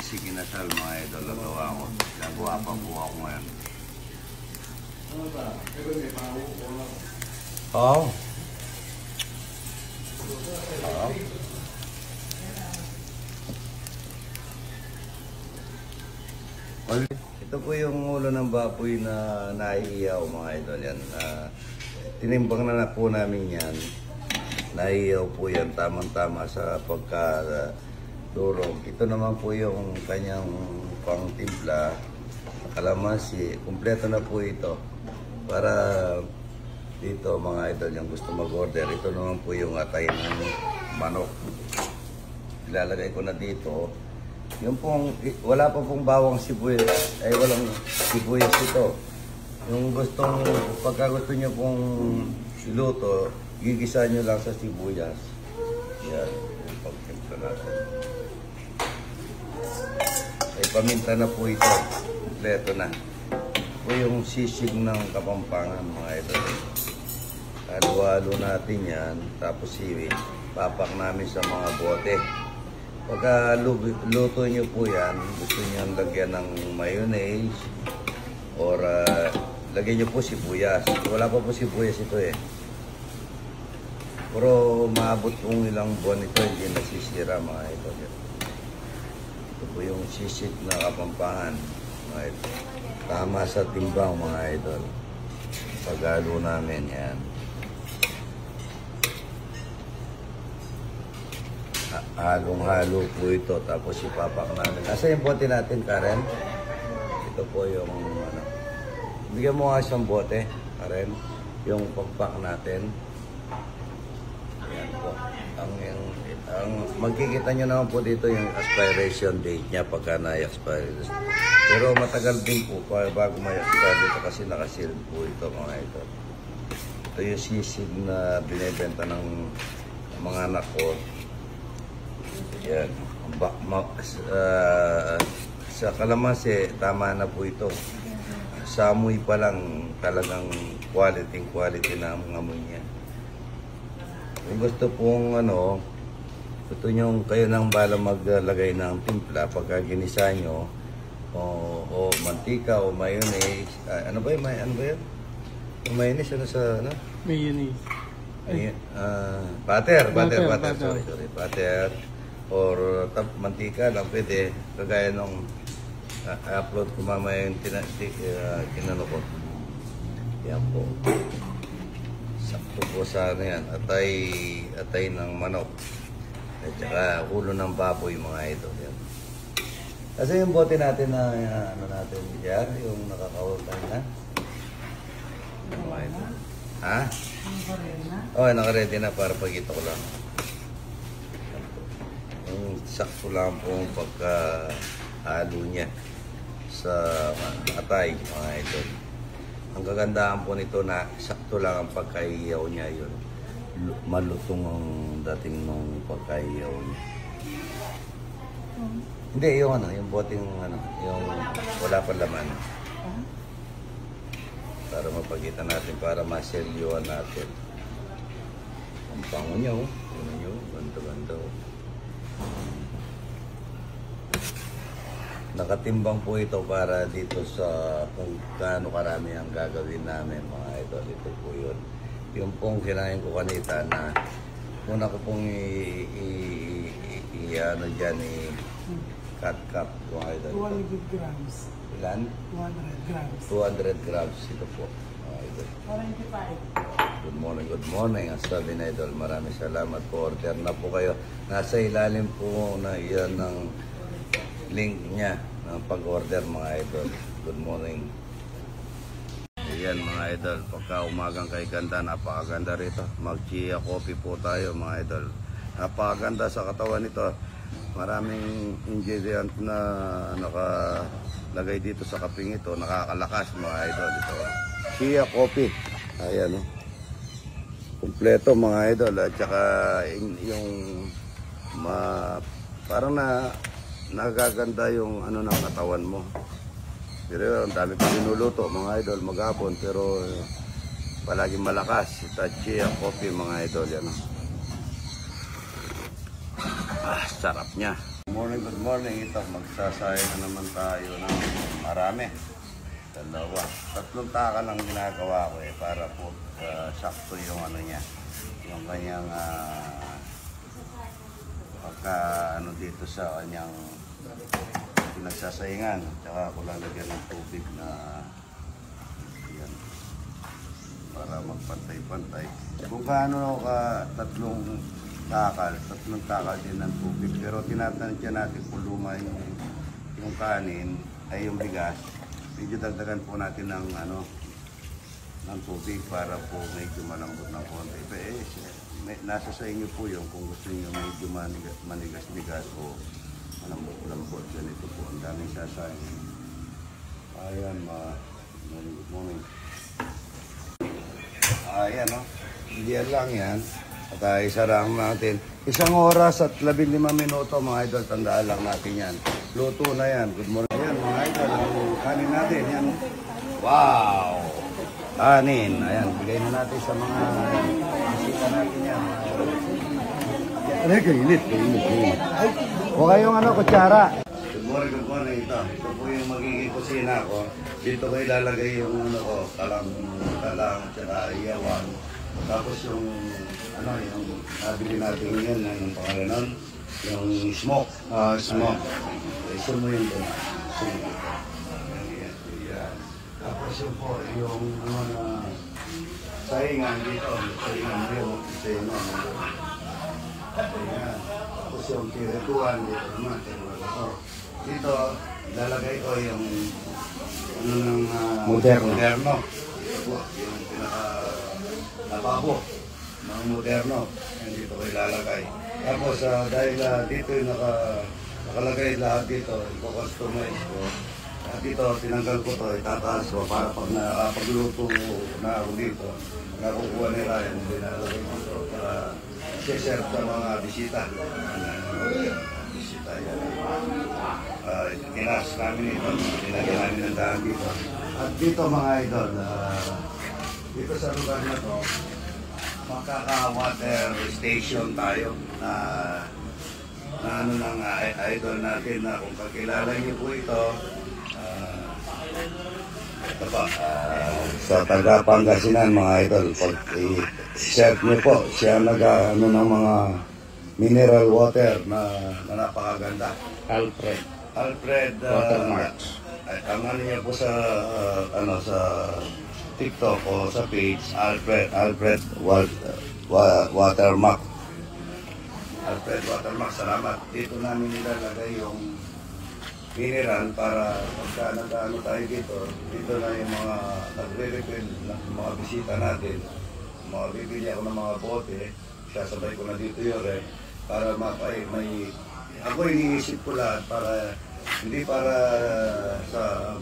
kasi kinasal mga idol. Nagawa ko. Nagawa pa po ako ngayon. Oo. Oo. Ito po yung ulo ng baboy na naiiyaw mga idol yan. Tinimbang na po namin yan. Naiiyaw po yan tamang-tama sa pagkadurog. Ito naman po yung kanyang pangtimpla. Kalamansi. Kumpleto na po ito. Para dito mga idol yung gusto mag-order. Ito naman po yung atay ng manok. Ilalagay ko na dito. Yung pong, wala pa pong bawang sibuyas, ay walang sibuyas ito. Yung gustong, pagka gusto nyo pong iluto, gigisa nyo lang sa sibuyas. Yan, yung pagtimpla natin. Ay paminta na po ito, kompleto na. Ito po yung sisig ng Kapampangan mga ito. Halo-halo natin yan, tapos papak namin sa mga bote. Pagka luto nyo po yan, gusto nyo lagyan ng mayonnaise or lagyan nyo po sibuyas. Wala pa po sibuyas ito eh. Pero maabot pong ilang buwan ito, hindi nasisira mga ito. Ito po yung sisig na Kapampangan mga ito. Tama sa timbang mga idol. Paghalo namin yan. Halong-halo po ito. Tapos ipapak namin. Nasa yung bote natin, Karen? Ito po yung ano. Bigyan mo nga isang bote, Karen. Yung pagpak natin. Ayan po. Ang magkikita nyo naman po dito yung expiration date niya pagka na-expire. Pero matagal din po bago ma-expire dito kasi nakasil po ito mga ito. Ito yung sisig na binibenta ng mga anak ko. Yan. Sa kalamansi, tama na po ito. Sa amoy pa lang talagang quality na ang amoy niya. Kung gusto pong ano, gusto nyo kayo nang bala maglagay ng timpla pagka ginisa nyo o mantika o mayonnaise. Ano ba yun? Ano ba yun? Yung mayonnaise, ano sa ano? Mayonnaise. Butter. Sorry. Butter. Or mantika lang pwede. Kagaya nung upload ko mamaya yung kinano ko. Yan po. Sakto po sa ano yan. Atay ng manok. At saka ulo ng baboy mga ito. Yan. Kasi yung bote natin na ano natin dyan, yung nakakawaltan na. Mga ito. Ha? Oo, naka-ready na para pagkita ko lang. Yung sakto lang po ang pagkahalo niya sa atay mga ito. Ang kagandahan po nito na sakto lang ang pagkaiyaw niya yun. Malutong ang dating ng pagkaiyaw niya. Hindi, yung ano, yung boting ano, yung wala pa laman. Para mapagita natin, para maselyuhan natin. Ang pango niya, oh. Ano nyo, ganda-ganda, oh. Nakatimbang po ito para dito sa kung gaano karami ang gagawin namin mga idol. Ito po yun. Yung pong kinain ko kanita na muna ko pong ano dyan cut mga idol. 200 grams. Ilan? 200 grams. 200 grams ito po mga idol. 45. Good morning. Ang sabi na idol, maraming salamat po. Order na po kayo. Nasa ilalim po na iyan ng link niya ng pag-order mga idol. Good morning. Ayan mga idol, pagka umagang kay ganda, napakaganda rito. Mag-chia coffee po tayo mga idol. Napakaganda sa katawan nito. Maraming ingredient na nakalagay dito sa kaping ito. Nakakalakas mga idol ito. Chia coffee. Ayan o. Kompleto mga idol. At saka yung parang nagaganda yung ano ng katawan mo. Pero ang dami pa binuluto mga idol maghapon, pero palaging malakas. Ito chia coffee mga idol yan. sarap niya. Good morning. Ito, magsasaya na naman tayo ng marami. Dalawa. 3 taka lang ginagawa ko para po sakto yung ano niya. Yung kanyang pagka ano dito sa kanyang pinagsasaingan. Tsaka ako lalagyan ng tubig na yan, para magpantay-pantay. Kung gaano ka 3 takal din ng tubig. Pero tinatansya natin kung luma yung kanin ay yung bigas. Medyo dagdagan po natin ng ng tubig para po medyo malambot ng konti. Nasa sa inyo po yung kung gusto niyo medyo manigas-bigas o malambot-lambot. Ganito po. Ang daming sasayang. Ayan, good morning. Ayan, no? Hindi lang yan. At isarang natin. 1 oras at 15 minuto, mga idol. Tandaan lang natin yan. Luto na yan. Good morning. Ayan, mga idol. Ang kanin natin. Yan. Wow! Kanin. Ayan. Bigay na natin sa mga bisita natin yan. Ay, kainit. O kayong kutsara. Good morning. Ito po yung magiging kusina ko. Dito ko ilalagay yung talang, tsaka iyawan. Tapos yung yung nabili natin yun, yung pangalan nun, yung smoke. Smoke. Iso mo yun doon. Tapos yung po, yung na saingan dito. Saingan dito. Tapos yung kirituan dito naman. Dito, ilalagay ko yung moderno. Ito po, yung pinaka-lababo ng moderno. Yan dito ko ilalagay. Tapos dahil dito yung nakalagay lahat dito, i-customize ko. At dito, tinanggal ko to, itataas ko para pag nakapagluto na ako dito, nakukuha nila yung binalagay ko to para i-serve sa mga bisita. Bisita yan. Tinas namin ito, tinagyan namin ng daan dito. At dito mga idol, dito sa lugar na to, makaka-water station tayo na ng idol natin na kung kakilala niyo po ito, sa taga Pangasinan mga idol, pag i-serve niyo po, siya ng mga mineral water na napakaganda. Alfred Watermarks. Ang niya po sa sa TikTok o sa page, Alfred Watermark. Alfred Watermark, salamat. Dito namin nilalagay yung mineral para pagka nag-ano tayo dito na yung mga nagre-refill ng mga bisita natin. Bibili ako ng mga bote, sasabay ko na dito yun para may ako iniisip ko lahat para hindi para sa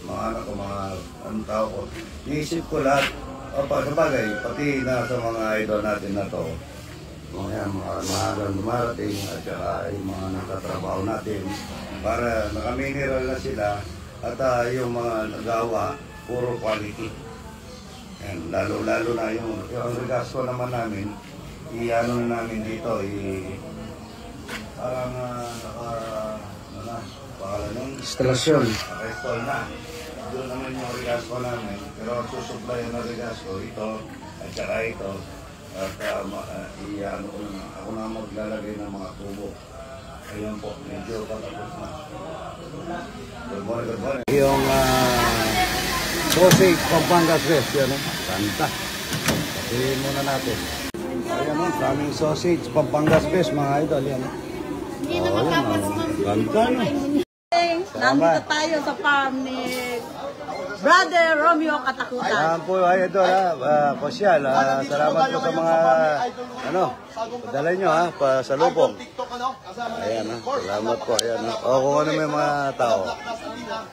mga anak ko, mga anong tao ko. Iniisip ko lahat, sabagay, pati na sa mga idol natin na to. Mga maagang dumarating at saka yung mga nakatrabaho natin para nakamineral na sila at yung mga nagawa, puro quality. And lalo na yung regasto naman namin, i-ano na namin dito, parang installasyon. Naka-install na. Doon naman yung regasto namin. Pero susupply na regasto ito at saka ito. At ako na maglalagay ng mga tubo. Ayan po, medyo patapos na. Good morning. Yung sausage Pampangas West, yan kanta. Patuloy muna natin. Ayan o, daming sausage Pampangas West, mga idol. Yan. Hindi na matapos Ganda no. Nandito tayo sa farm ni Brother Romeo Katakutan. Ayan po, idol Kosyal. Salamat po sa mga dala nyo sa lubong. Ayan salamat po. Ayan kung ano may mga tao.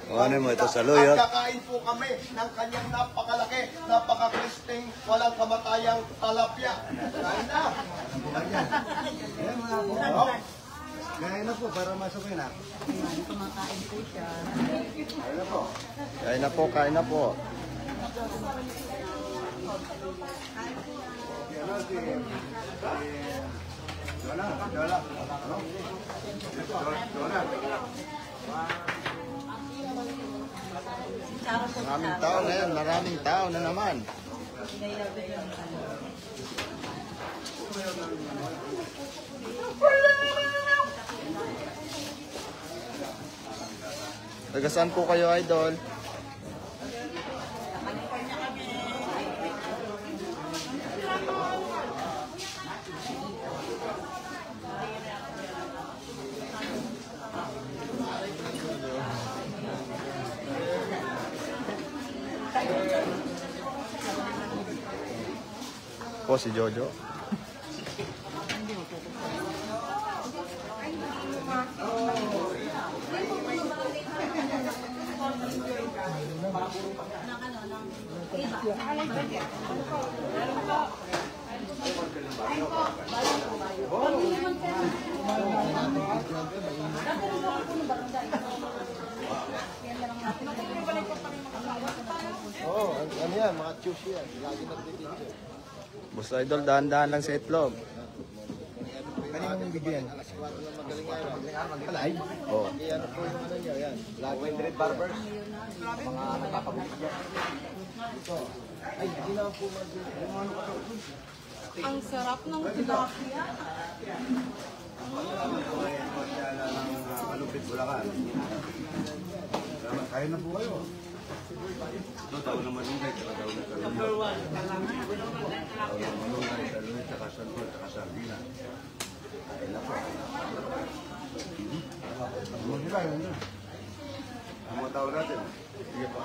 Kung ano mo ito sa luyot. Kakain po kami ng kanyang napakalaki, napaka-kristing, walang kamatayang talapya. Kain na! Ayan mga po. Kain na po para masukin na. Kumakain po siya. Kain na po. Maraming tao ngayon, maraming tao na naman. Taga saan po kayo, idol? Po si Jojo. Oh, ano yan, mga choose yan. Lagi nagtitinyo. Boss Idol, dahan-dahan lang sa itlog. Kaninong bigyan? Alive? Oo. Ano po yung ano niya, yan. Lagi Red Barbers. Mga nakapag-bigyan dyan. Ito. Ay, hindi na po Ang sarap ng tilapia. Malupit Bulacan. Kaya na po kayo. Ito, tao naman yung guys. Number 1. Tao naman yung guys. Talunay, tsaka santol, tsaka sardina. Kaya na po. Huwag nila yun doon. Ang mga tao natin. Sige pa.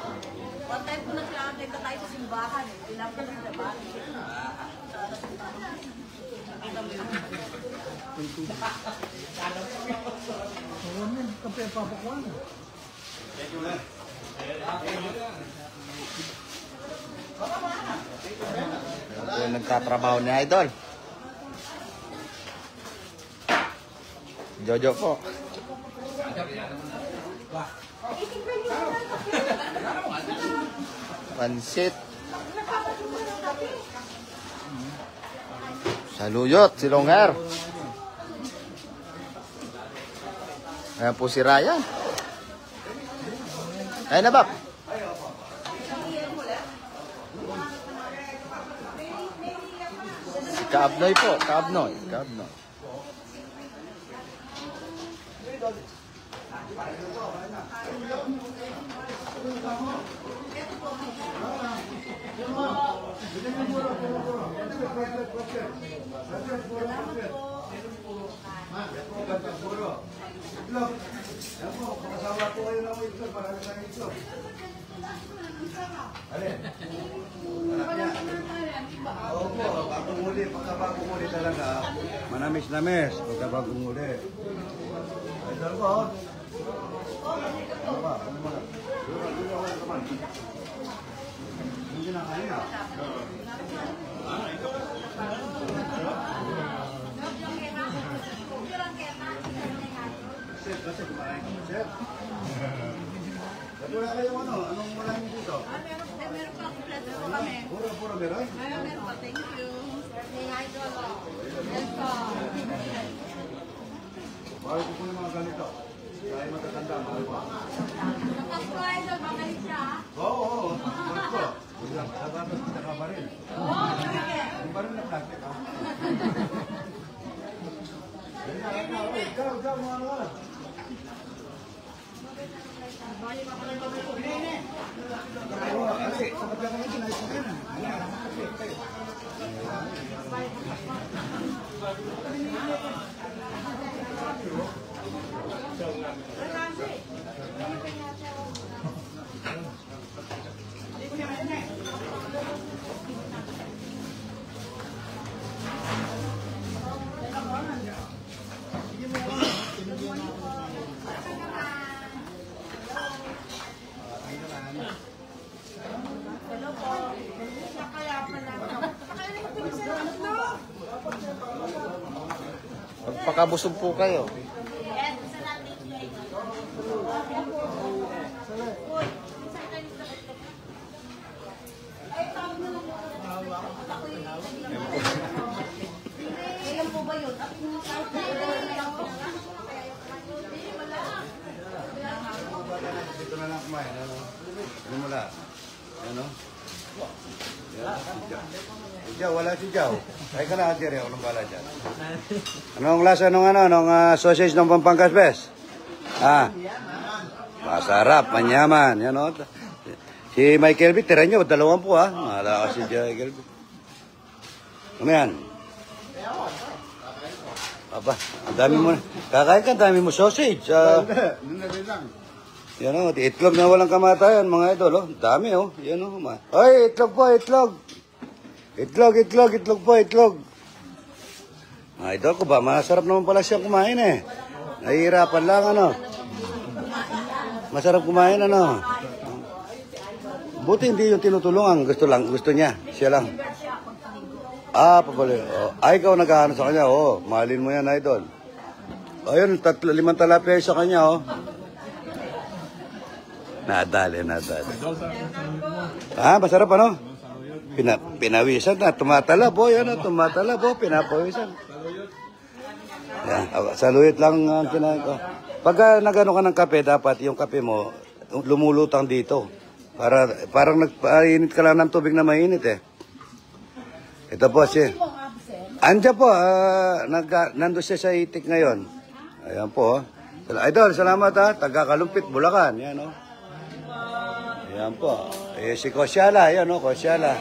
One time po na sila nagta tayo sa simbahan. Ilang po na diba? Kape papakuan. Ito yung nagtatrabaho ni Idol. Jojo po. Pansit. Saluyot, silongher. Ayan po si Ryan. Ayan na, Bap. Si Kaabnoy po, Kaabnoy. Pagkabagong uli talaga, manamis-namis. Pagkabagong uli. Idol ko. Ano ba? Ano ba? Hindi na kanina. Chef, kasi kumakain ka pa, Chef. Wala kayo ano? Anong maraming dito? Meron pa kompleto po kami. Puro meron? Meron pa, thank you. May idol. Welcome. Bakit ko po yung mga ganito? Kaya matatanda, mahal pa. Tapos po idol, magaling siya. Oo. Mahal ko. Sa dapat kita ka pa rin. Oo, sige. Di ba rin na plastic, ha? Ikaw, mga ano? Pagpakabusog po kayo. Ilan po ba yun? kumain, ano? Ano mo lang? Ano? Yan, si Jow. Si Jow, wala si Jow. Ay ka na, Jerry, ako nang bala dyan. Anong lasa nung sausage ng Pampangas Best? Masarap, manyaman. Yan o. Si Michael B, tira nyo, 20 po ha. Mahala ka si Michael B. Ano yan? Aba, ang dami mo. Kakain ka, dami mo sausage. Yan o, itlog na walang kamatayan, mga idol. Oh. Dami o. Yan o. Ay, itlog po, itlog. Itlog po, itlog. Mga idol ko ba, masarap naman pala siya kumain eh. Nahihirapan lang ano. Masarap kumain ano. Buti hindi yung tinutulungan. Gusto niya. Siya lang. Papali. Oh. Ay, ikaw naghahanap sa kanya. Oh, mahalin mo yan, idol. Ayun, 5 talapia sa kanya, oh. Nadali. Masarap ano? Pinawisan na. Tumatalab, oh. Yan, tumatalab, oh. Pinapawisan. Yan. Saluyot lang ang kinain ko. Pagka nagano ka ng kape, dapat yung kape mo lumulutang dito. Parang nagpainit ka lang ng tubig na mainit eh. Ito po siya. Andiyan po, nandun siya sa itik ngayon. Ayan po. Idol, salamat ha. Taga-Kalumpit, Bulacan. Yan o. Ayan po. Si Kosyala, yan o, Kosyala.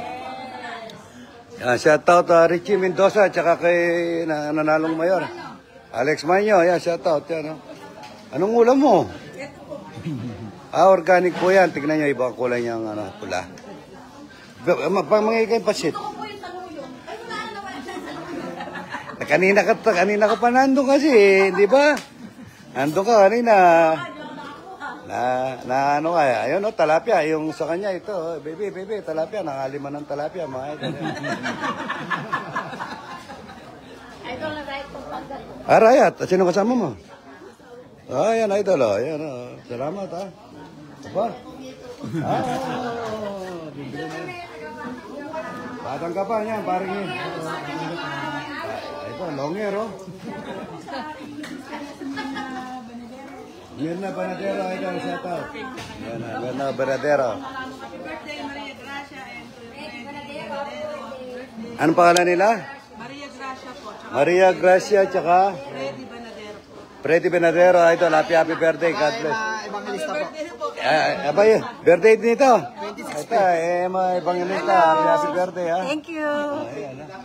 Yan, shout out Richie Mendoza, tsaka kay nanalong mayor. Alex Manyo, yan, shout out. Yan o. Anong ulam mo? Organic po yan. Tignan nyo, ibang kulay niyang pula. Pag mga ikay pasit. Kanina ka pa nandun kasi, di ba? Nandun ka kanina. Ano kaya? Ayun, talapia. Yung sa kanya, ito. Baby, talapia. Nangalima ng talapia, mga ito. Rayat. Sino kasama mo? Ayan, idol. Ayan, salamat, ha. Aba? Batang ka pa niyan, paring yun. Ito, longer, oh. Mirna Banadero, idol, shout out. Mirna Banadero. Anong pangalan nila? Maria Gracia po. Maria Gracia, tsaka? Freddy Banadero po. Freddy Banadero, idol, happy birthday, God bless. Evangelista po. Abay, birthday nito. Ito, mga evangelista, happy birthday, ha? Thank you. Ayan, ha?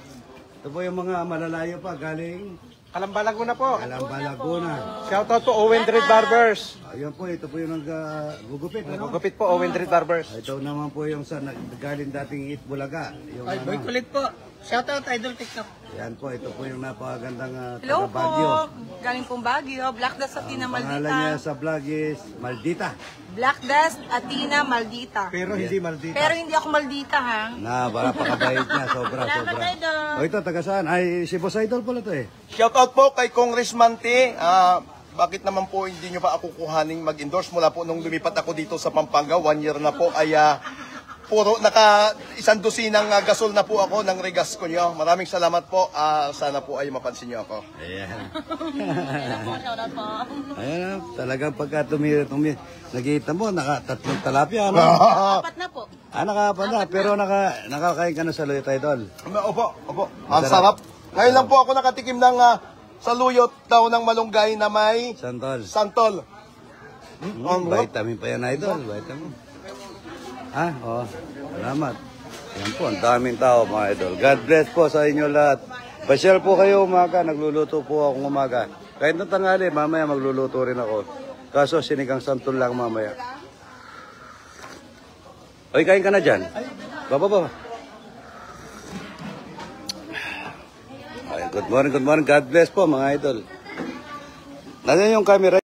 Ito po yung mga malalayo pa, galing Kalamba Laguna po. Calamba, Laguna. Shoutout po Owen Dread Barbers. Ayun po, ito po yung nag-gugupit. Gupit po Owen Dread Barbers. Ito naman po yung sa galing dating Eat Bulaga. Yung, Boy Kulit po. Shoutout Idol TikTok. Yan po, ito po yung napakagandang Hello po. taga-Baguio. Galing pong Baguio. Black Dust Atina Pangalan niya Maldita. sa vlog is Maldita. Black Dust Atina Maldita. Pero hindi maldita. Pero hindi ako maldita ha. Napakabait niya, sobra. Salamat, Idol. O ito, taga saan? Ay, si Boss Idol pala to eh. Shoutout po kay Congressman T. Bakit naman po hindi nyo pa ako kuhaning mag-endorse mula po nung lumipat ako dito sa Pampanga. 1 year na po ay puro naka 100 gasol na po ako ng regas ko nyo. Maraming salamat po. Sana po ay mapansin nyo ako. Ayan. Shoutout po. Ayan, talagang pagka nakita mo, tatlong talapia, ano? Apat na po. Nakaapat na, pero nakakain ka na sa Luyot Idol. Opo. Ang sarap. Ngayon lang po ako nakatikim ng saluyot daw ng malunggay na may Santol. santol. Vitamin pa yan, Idol. Vitamin. Oo. Salamat. Yan po, ang daming tao, mga Idol. God bless po sa inyo lahat. Pasyal po kayo umaga. Nagluluto po akong umaga. Kahit na tanghali, mamaya magluluto rin ako. Kaso sinigang santol lang mamaya. Oy, kain ka na dyan. Baba. Ay, good morning. God bless po, mga Idol. Nasaan yung camera?